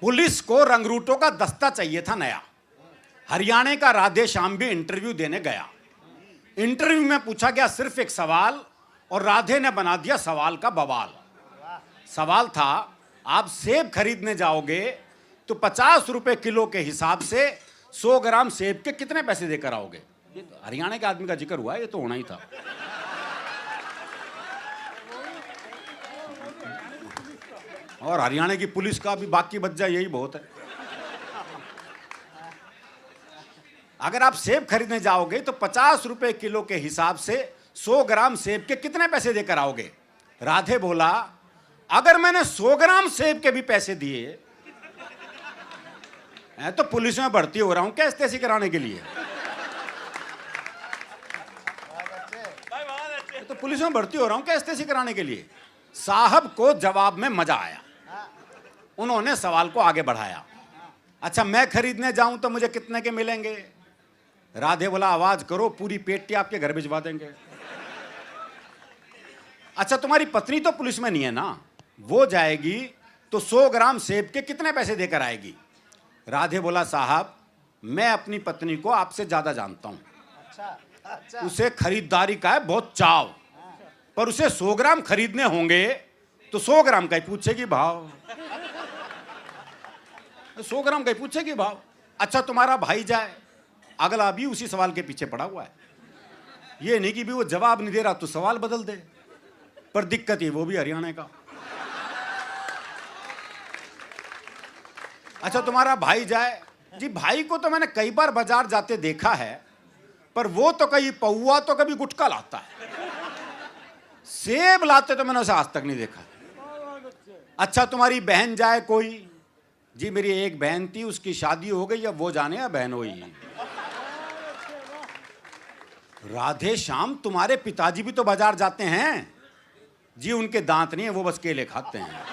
Police को रंगरूटों का दस्ता चाहिए था नया। हरियाणा का राधे श्याम भी इंटरव्यू देने गया। इंटरव्यू में पूछा गया सिर्फ एक सवाल और राधे ने बना दिया सवाल का बवाल। सवाल था, आप सेब खरीदने जाओगे तो 50 रुपए किलो के हिसाब से 100 ग्राम सेब के कितने पैसे देकर आओगे। ये तो हरियाणा के आदमी का जिक्र हुआ, ये तो होना ही था। और हरियाणा की पुलिस का भी बाकी बच जाए, यही बहुत है। अगर आप सेब खरीदने जाओगे तो 50 रुपए किलो के हिसाब से 100 ग्राम सेब के कितने पैसे देकर आओगे। राधे बोला, अगर मैंने 100 ग्राम सेब के भी पैसे दिए तो पुलिस में भर्ती हो रहा हूं क्या एसटीसी कराने के लिए। तो पुलिस में भर्ती हो रहा हूं क्या एसटीसी कराने के लिए। साहब को जवाब में मजा आया। उन्होंने सवाल को आगे बढ़ाया, अच्छा मैं खरीदने जाऊं तो मुझे कितने के मिलेंगे। राधे बोला, आवाज करो, पूरी पेटी आपके घर भिजवा देंगे। अच्छा तुम्हारी पत्नी तो पुलिस में नहीं है ना, वो जाएगी तो 100 ग्राम सेब के कितने पैसे देकर आएगी। राधे बोला, साहब मैं अपनी पत्नी को आपसे ज्यादा जानता हूं। उसे खरीदारी का है बहुत चाव, पर उसे 100 ग्राम खरीदने होंगे तो 100 ग्राम का ही पूछेगी भाव। 100 ग्राम का ही पूछेगी भाव। अच्छा तुम्हारा भाई जाए, अगला भी उसी सवाल के पीछे पड़ा हुआ है। ये नहीं कि भी वो जवाब नहीं दे रहा तो सवाल बदल दे, पर दिक्कत ये वो भी हरियाणा का। अच्छा तुम्हारा भाई जाए, जी भाई को तो मैंने कई बार बाजार जाते देखा है, पर वो तो कभी पौवा तो कभी गुटखा लाता है, सेब लाते तो मैंने उसे आज तक नहीं देखा। अच्छा तुम्हारी बहन जाए कोई, जी मेरी एक बहन थी, उसकी शादी हो गई, अब वो जाने या बहन हुई। राधे श्याम तुम्हारे पिताजी भी तो बाजार जाते हैं। जी उनके दांत नहीं है, वो बस केले खाते हैं।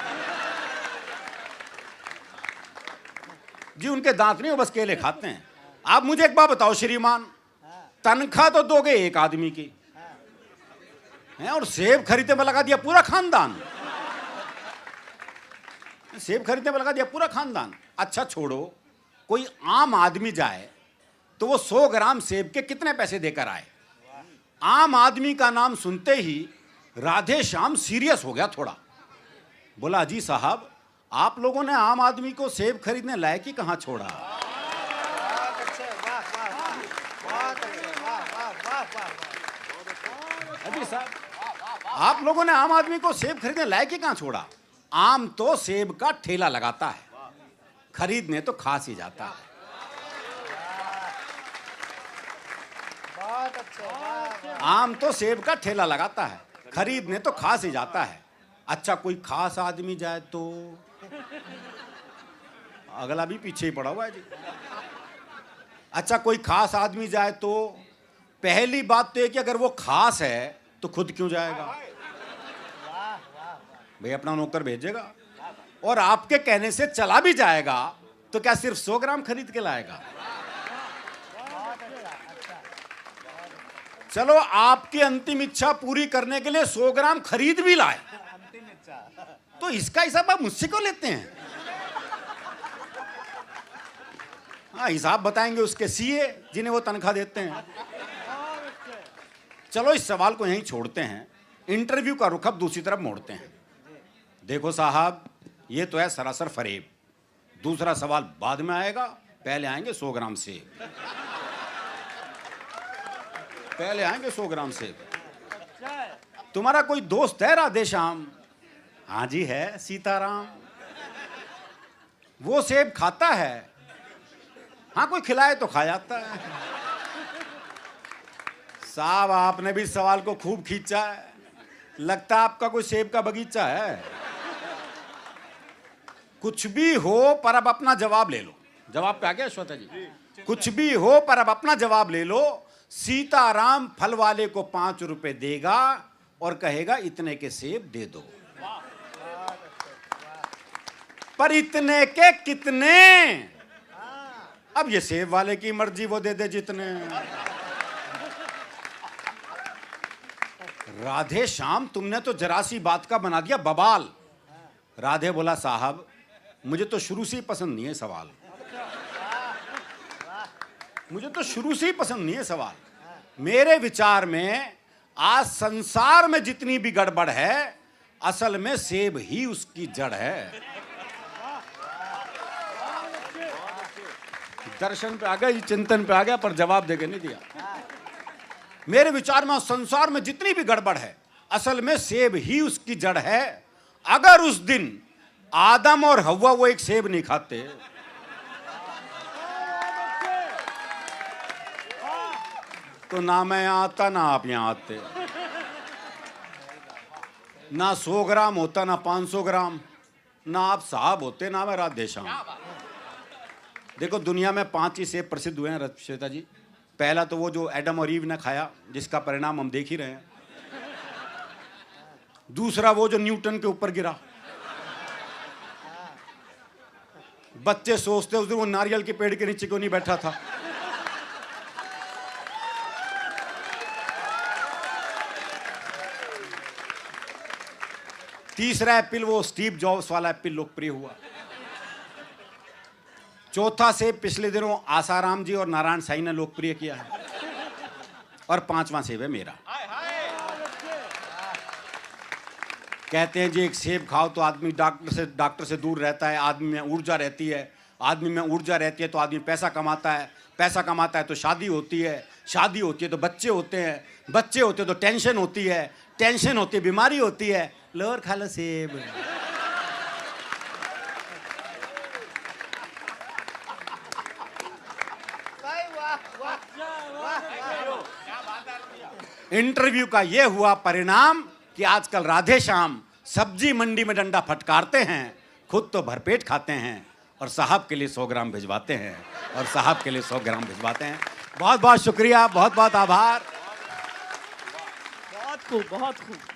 जी उनके दांत नहीं, वो बस केले खाते हैं। आप मुझे एक बात बताओ श्रीमान, तनख्वाह तो दोगे एक आदमी की है और सेब खरीदने में लगा दिया पूरा खानदान। सेब खरीदने में लगा दिया पूरा खानदान। अच्छा छोड़ो, कोई आम आदमी जाए तो वो 100 ग्राम सेब के कितने पैसे देकर आए। आम आदमी का नाम सुनते ही राधे श्याम सीरियस हो गया थोड़ा। बोला, जी साहब आप लोगों ने आम आदमी को सेब खरीदने लायक ही कहां छोड़ा। अजी साहब आप लोगों ने आम आदमी को सेब खरीदने लायक ही कहां छोड़ा। आम तो सेब का ठेला लगाता है, खरीदने तो खास ही जाता है। आम तो सेब का ठेला लगाता है, खरीदने तो खास ही जाता है। अच्छा कोई खास आदमी जाए तो, अगला भी पीछे ही पड़ा हुआ है जी। अच्छा कोई खास आदमी जाए तो पहली बात तो ये कि अगर वो खास है तो खुद क्यों जाएगा, भाई अपना नौकर भेजेगा। और आपके कहने से चला भी जाएगा तो क्या सिर्फ 100 ग्राम खरीद के लाएगा। चलो आपकी अंतिम इच्छा पूरी करने के लिए 100 ग्राम खरीद भी लाए तो इसका हिसाब आप मुझसे क्यों लेते हैं। हाँ हिसाब बताएंगे उसके सीए जिन्हें वो तनख्वाह देते हैं। चलो इस सवाल को यहीं छोड़ते हैं, इंटरव्यू का रुख अब दूसरी तरफ मोड़ते हैं। देखो साहब ये तो है सरासर फरेब, दूसरा सवाल बाद में आएगा, पहले आएंगे 100 ग्राम सेब। पहले आएंगे 100 ग्राम सेब। तुम्हारा कोई दोस्त है राधे श्याम। हाँ जी है, सीताराम। वो सेब खाता है। हाँ कोई खिलाए तो खा जाता है। साहब आपने भी सवाल को खूब खींचा है, लगता आपका कोई सेब का बगीचा है। कुछ भी हो पर अब अपना जवाब ले लो। जवाब पे आ गया श्वेता जी। कुछ भी हो पर अब अपना जवाब ले लो। सीताराम फल वाले को 5 रुपए देगा और कहेगा इतने के सेब दे दो। पर इतने के कितने, अब ये सेब वाले की मर्जी, वो दे दे जितने। राधे श्याम तुमने तो जरा सी बात का बना दिया बवाल। राधे बोला, साहब मुझे तो शुरू से ही पसंद नहीं है सवाल, मुझे तो शुरू से ही पसंद नहीं है सवाल। मेरे विचार में आज संसार में जितनी भी गड़बड़ है, असल में सेब ही उसकी जड़ है। दर्शन पे आ गया, चिंतन पे आ गया, पर जवाब देके नहीं दिया। मेरे विचार में संसार में जितनी भी गड़बड़ है, असल में सेब ही उसकी जड़ है। अगर उस दिन आदम और हव्वा वो एक सेब नहीं खाते, तो ना मैं यहां आता ना आप यहां आते, ना 100 ग्राम होता ना 500 ग्राम, ना आप साहब होते ना मैं राधे श्याम। देखो दुनिया में 5 ही सेब प्रसिद्ध हुए हैं श्वेता जी। पहला तो वो जो एडम और ईव ने खाया, जिसका परिणाम हम देख ही रहे हैं। दूसरा वो जो न्यूटन के ऊपर गिरा। बच्चे सोचते उस दिन वो नारियल के पेड़ के नीचे क्यों नहीं बैठा था। तीसरा एप्पल वो स्टीव जॉब्स वाला एप्पल लोकप्रिय हुआ। चौथा सेब पिछले दिनों आसाराम जी और नारायण साईं ने लोकप्रिय किया है। और 5वां सेब है मेरा। कहते हैं जी एक सेब खाओ तो आदमी डॉक्टर से दूर रहता है, आदमी में ऊर्जा रहती है, आदमी में ऊर्जा रहती है तो आदमी पैसा कमाता है, पैसा कमाता है तो शादी होती है, शादी होती है तो बच्चे होते हैं, बच्चे होते हैं तो टेंशन होती है, टेंशन होती है बीमारी होती है। लो और खा लो सेब। इंटरव्यू का यह हुआ परिणाम कि आजकल राधे श्याम सब्जी मंडी में डंडा फटकारते हैं, खुद तो भरपेट खाते हैं और साहब के लिए 100 ग्राम भिजवाते हैं, और साहब के लिए 100 ग्राम भिजवाते हैं। बहुत बहुत शुक्रिया, बहुत बहुत आभार। बहुत खूब, बहुत खूब।